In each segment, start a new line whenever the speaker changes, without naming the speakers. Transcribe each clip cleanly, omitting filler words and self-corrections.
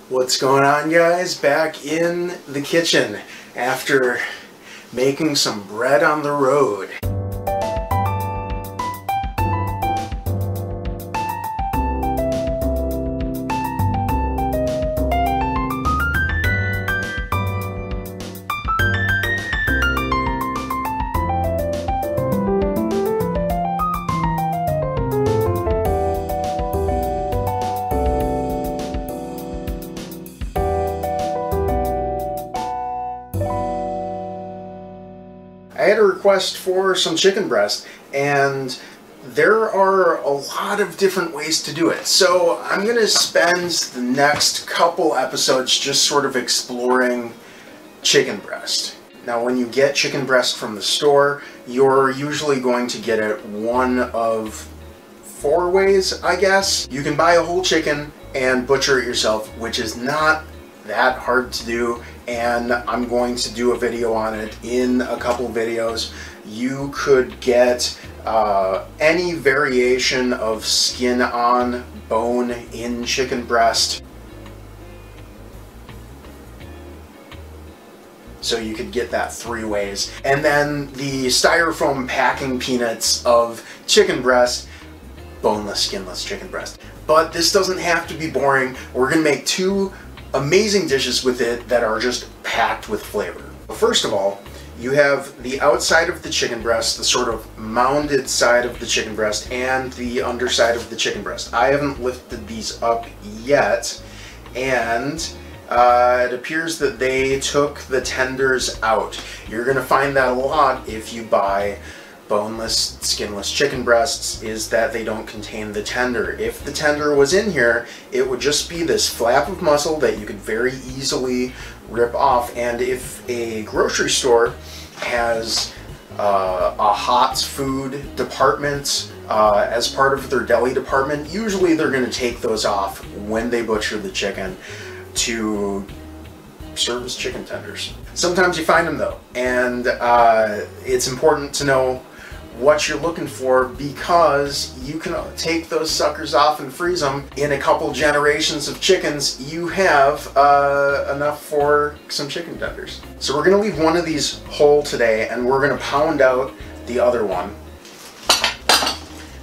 What's going on, guys? Back in the kitchen after making some bread on the road. I had a request for some chicken breast, and there are a lot of different ways to do it. So I'm going to spend the next couple episodes just sort of exploring chicken breast. Now, when you get chicken breast from the store, you're usually going to get it one of 4 ways, I guess. You can buy a whole chicken and butcher it yourself, which is not that hard to do, and I'm going to do a video on it in a couple videos. You could get any variation of skin on bone in chicken breast. So you could get that 3 ways. And then the styrofoam packing peanuts of chicken breast, boneless, skinless chicken breast. But this doesn't have to be boring. We're gonna make 2 amazing dishes with it that are just packed with flavor. First of all, you have the outside of the chicken breast, the sort of mounded side of the chicken breast, and the underside of the chicken breast. I haven't lifted these up yet, and it appears that they took the tenders out. You're going to find that a lot if you buy boneless, skinless chicken breasts, is that they don't contain the tender. If the tender was in here, it would just be this flap of muscle that you could very easily rip off. And if a grocery store has a hot food department as part of their deli department, usually they're going to take those off when they butcher the chicken to serve as chicken tenders. Sometimes you find them though, and it's important to know what you're looking for, because you can take those suckers off and freeze them. In a couple generations of chickens, you have enough for some chicken tenders. So we're going to leave one of these whole today, and we're going to pound out the other one.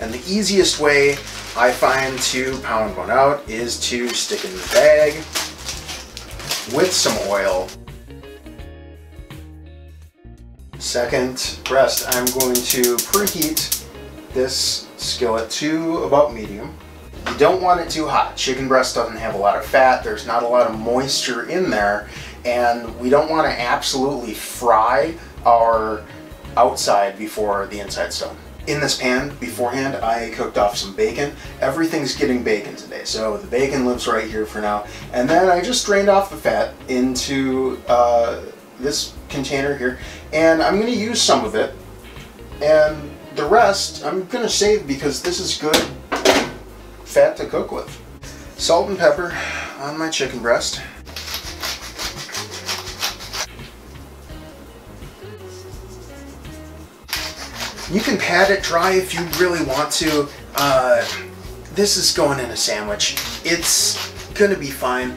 And the easiest way I find to pound one out is to stick it in the bag with some oil. Second breast, I'm going to preheat this skillet to about medium. You don't want it too hot. Chicken breast doesn't have a lot of fat, there's not a lot of moisture in there, and we don't want to absolutely fry our outside before the inside's done. In this pan beforehand, I cooked off some bacon. Everything's getting bacon today, so the bacon lives right here for now. And then I just drained off the fat into this container here, and I'm going to use some of it, and the rest I'm going to save because this is good fat to cook with. Salt and pepper on my chicken breast. You can pat it dry if you really want to. This is going in a sandwich. It's gonna be fine.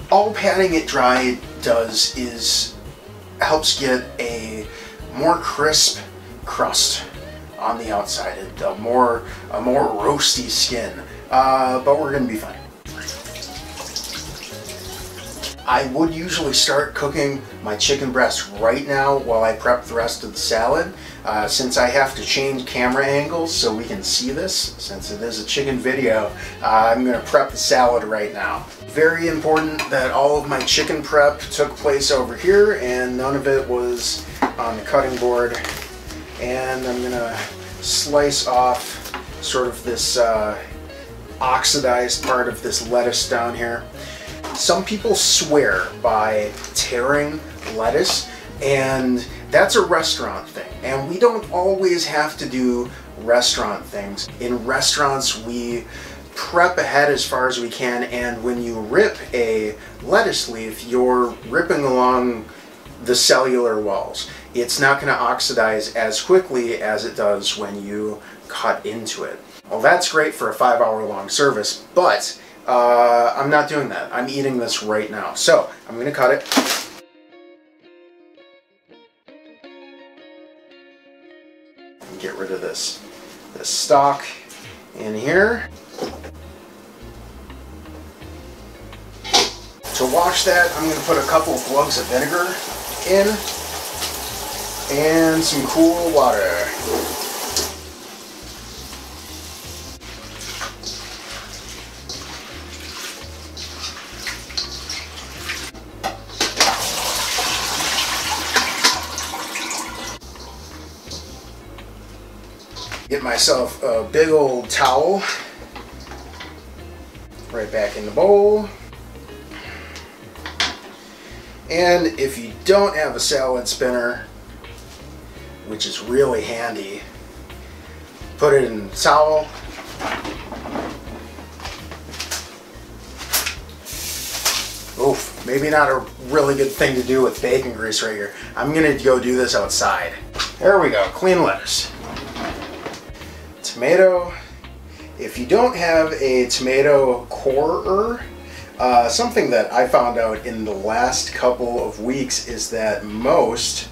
All patting it dry does is helps get a more crisp crust on the outside, a more roasty skin. But we're gonna be fine. I would usually start cooking my chicken breast right now while I prep the rest of the salad. Since I have to change camera angles so we can see this, since it is a chicken video, I'm going to prep the salad right now. Very important that all of my chicken prep took place over here and none of it was on the cutting board. And I'm going to slice off sort of this oxidized part of this lettuce down here. Some people swear by tearing lettuce, and that's a restaurant thing, and we don't always have to do restaurant things. In restaurants, we prep ahead as far as we can, and when you rip a lettuce leaf, you're ripping along the cellular walls. It's not going to oxidize as quickly as it does when you cut into it. Well, that's great for a 5-hour long service, but I'm not doing that. I'm eating this right now. So I'm going to cut it. And get rid of this stalk in here. To wash that, I'm going to put a couple of glugs of vinegar in and some cool water. Get myself a big old towel, right back in the bowl. And if you don't have a salad spinner, which is really handy, put it in the towel. Oof, maybe not a really good thing to do with bacon grease right here. I'm gonna go do this outside. There we go, clean lettuce. Tomato. If you don't have a tomato corer, something that I found out in the last couple of weeks is that most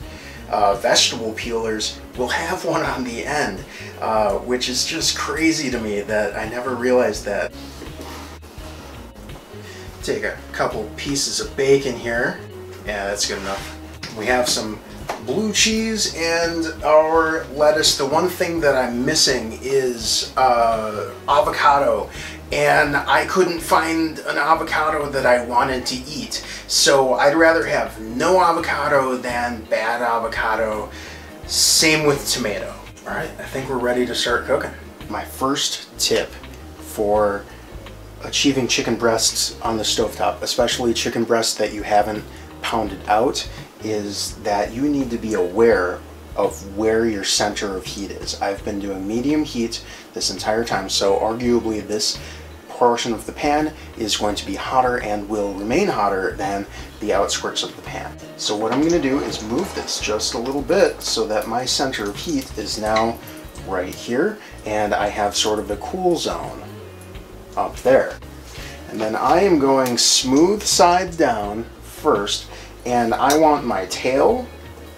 vegetable peelers will have one on the end, which is just crazy to me that I never realized that. Take a couple pieces of bacon here. Yeah, that's good enough. We have some blue cheese and our lettuce. The one thing that I'm missing is avocado, and I couldn't find an avocado that I wanted to eat, so I'd rather have no avocado than bad avocado. Same with tomato. Alright, I think we're ready to start cooking. My first tip for achieving chicken breasts on the stovetop, especially chicken breasts that you haven't pounded out, is that you need to be aware of where your center of heat is. I've been doing medium heat this entire time, so arguably this portion of the pan is going to be hotter and will remain hotter than the outskirts of the pan. So what I'm going to do is move this just a little bit so that my center of heat is now right here, and I have sort of a cool zone up there. And then I am going smooth side down first, and I want my tail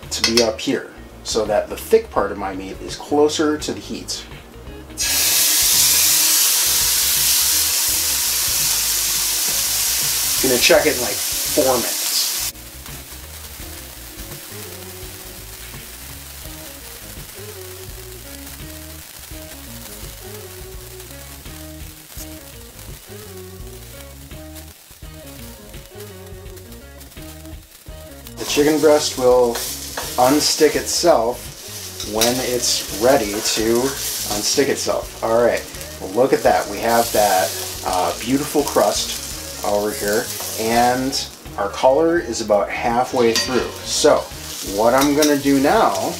to be up here so that the thick part of my meat is closer to the heat. I'm gonna check it in like 4 minutes. The chicken breast will unstick itself when it's ready to unstick itself. Alright, well, look at that. We have that beautiful crust over here, and our color is about halfway through. So what I'm going to do now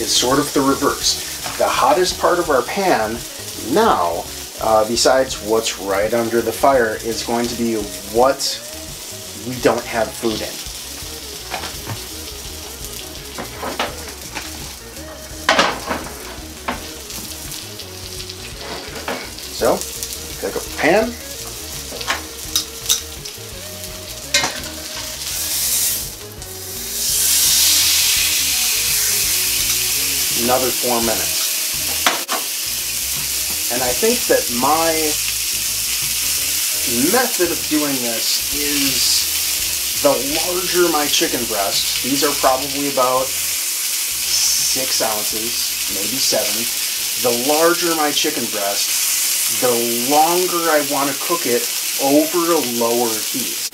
is sort of the reverse. The hottest part of our pan now, besides what's right under the fire, is going to be what we don't have food in. So, pick up a pan. Another 4 minutes. And I think that my method of doing this is, the larger my chicken breast, these are probably about 6 ounces, maybe 7. The larger my chicken breast, the longer I want to cook it over a lower heat.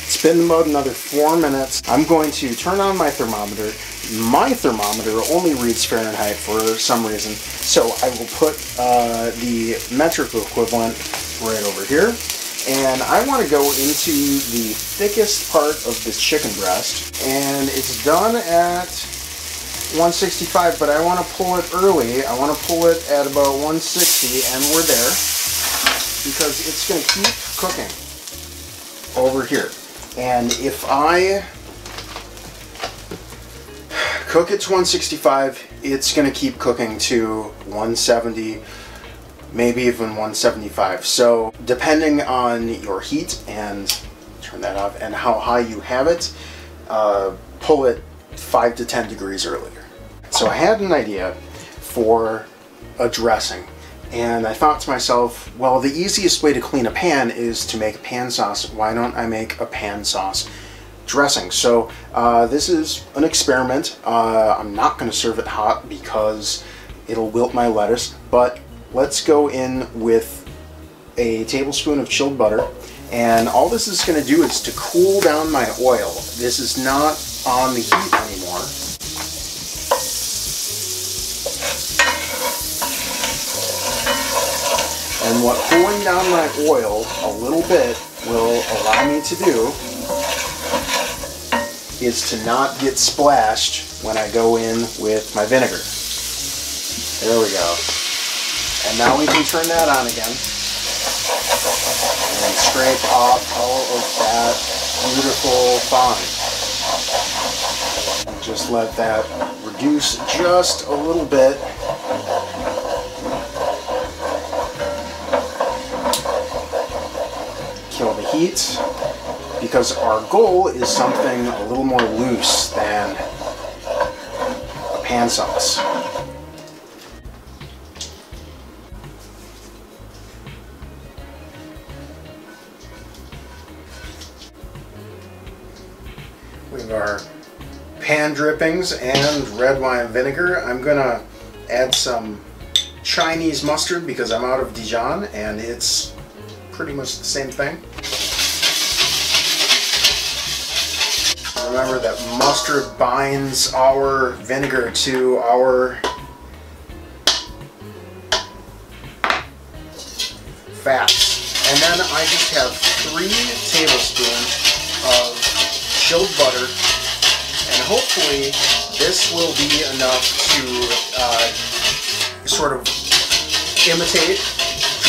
It's been about another 4 minutes. I'm going to turn on my thermometer. My thermometer only reads Fahrenheit for some reason, so I will put the metric equivalent right over here. And I want to go into the thickest part of this chicken breast, and it's done at 165, but I want to pull it early. I want to pull it at about 160, and we're there, because it's going to keep cooking. over here. And if I cook it to 165, it's going to keep cooking to 170, maybe even 175. So depending on your heat, and turn that off, and how high you have it, pull it 5 to 10 degrees earlier. So I had an idea for a dressing, and I thought to myself, well, the easiest way to clean a pan is to make a pan sauce. Why don't I make a pan sauce dressing? So this is an experiment. I'm not going to serve it hot because it'll wilt my lettuce, but let's go in with a tablespoon of chilled butter, and all this is going to do is to cool down my oil. This is not on the heat anymore. And what cooling down my oil a little bit will allow me to do is to not get splashed when I go in with my vinegar. There we go. And now we can turn that on again and scrape off all of that beautiful fine. And just let that reduce just a little bit. Kill the heat, because our goal is something a little more loose than a pan sauce. We have our pan drippings and red wine vinegar. I'm gonna add some Chinese mustard because I'm out of Dijon and it's pretty much the same thing. Remember that mustard binds our vinegar to our fats. And then I just have 3 tablespoons of chilled butter, and hopefully this will be enough to sort of imitate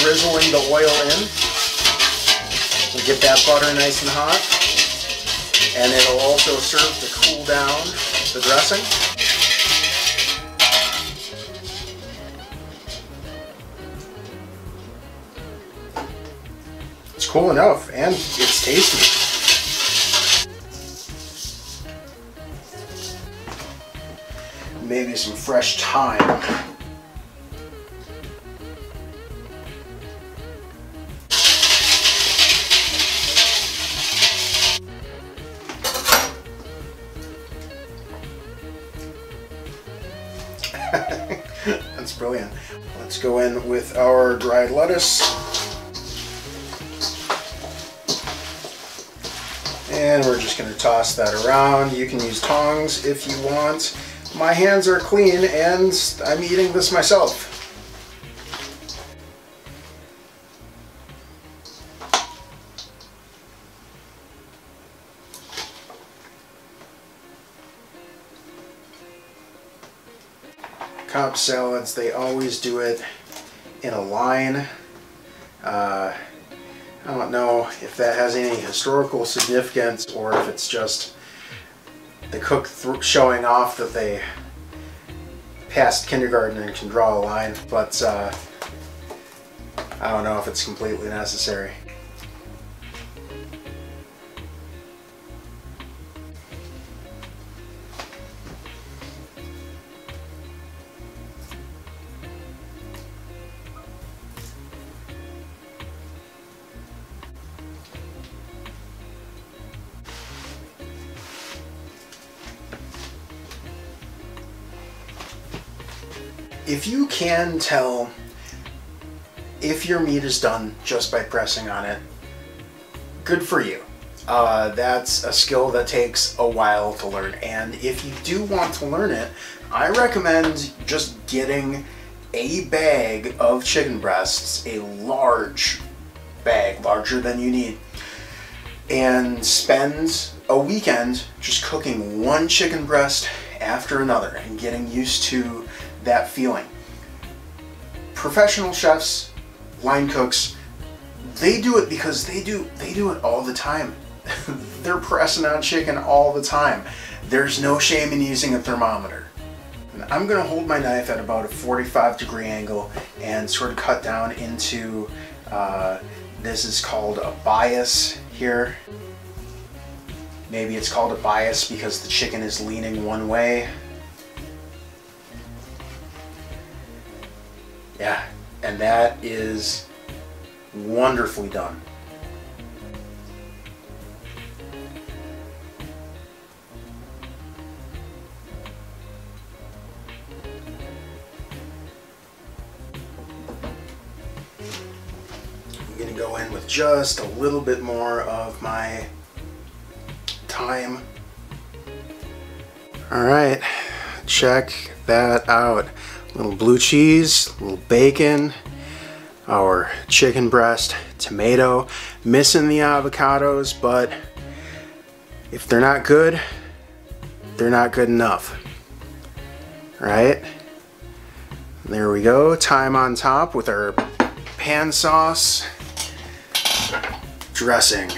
drizzling the oil in. We'll get that butter nice and hot, and it'll also serve to cool down the dressing. It's cool enough, and it's tasty. Maybe some fresh thyme. That's brilliant. Let's go in with our dried lettuce. And we're just going to toss that around. You can use tongs if you want. My hands are clean and I'm eating this myself. Cobb salads, they always do it in a line. I don't know if that has any historical significance or if it's just the cook showing off that they passed kindergarten and can draw a line, but I don't know if it's completely necessary. If you can tell if your meat is done just by pressing on it, good for you. That's a skill that takes a while to learn, and if you do want to learn it, I recommend just getting a bag of chicken breasts, a large bag, larger than you need, and spend a weekend just cooking one chicken breast after another and getting used to that feeling. Professional chefs, line cooks, They do it because they do it all the time. They're pressing on chicken all the time. There's no shame in using a thermometer. And I'm gonna hold my knife at about a 45-degree angle and sort of cut down into, this is called a bias here. Maybe it's called a bias because the chicken is leaning one way. Yeah, and that is wonderfully done. I'm gonna go in with just a little bit more of my thyme. All right, check that out. A little blue cheese, a little bacon, our chicken breast, tomato, missing the avocados, but if they're not good, they're not good enough, right? There we go, thyme on top with our pan sauce dressing.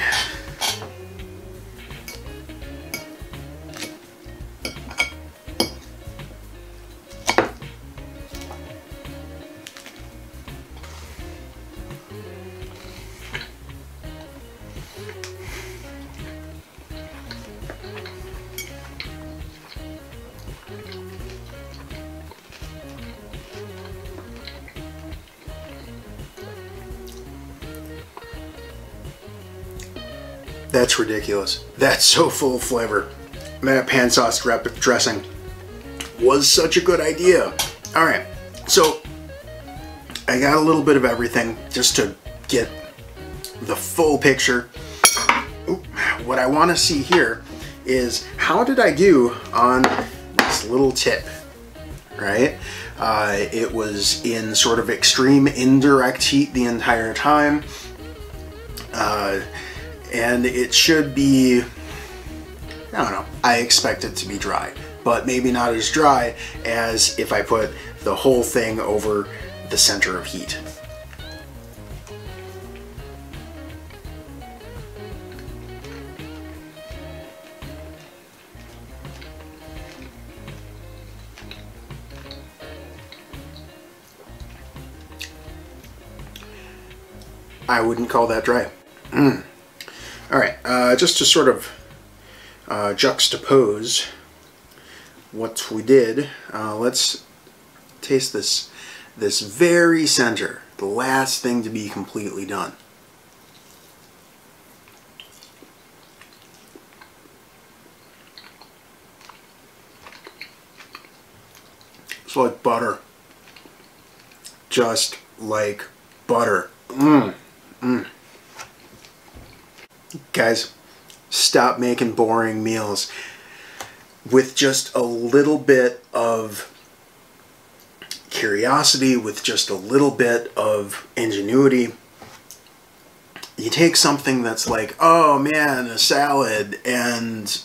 That's ridiculous. That's so full of flavor. That pan sauce dressing was such a good idea. All right, so I got a little bit of everything just to get the full picture. Ooh, what I want to see here is how did I do on this little tip, right? It was in sort of extreme indirect heat the entire time. And it should be, I don't know, I expect it to be dry, but maybe not as dry as if I put the whole thing over the center of heat. I wouldn't call that dry. Alright, just to sort of juxtapose what we did, let's taste this very center, the last thing to be completely done. It's like butter. Just like butter. Guys, stop making boring meals. With just a little bit of curiosity, with just a little bit of ingenuity, you take something that's like, oh man, a salad, and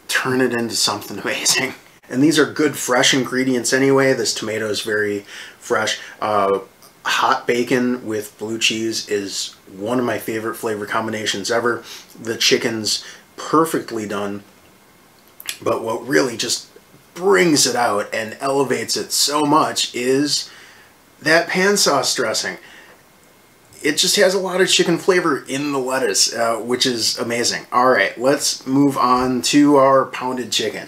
turn it into something amazing. And these are good fresh ingredients anyway. This tomato is very fresh. Hot bacon with blue cheese is one of my favorite flavor combinations ever. The chicken's perfectly done, but what really just brings it out and elevates it so much is that pan sauce dressing. It just has a lot of chicken flavor in the lettuce, which is amazing. All right, let's move on to our pounded chicken.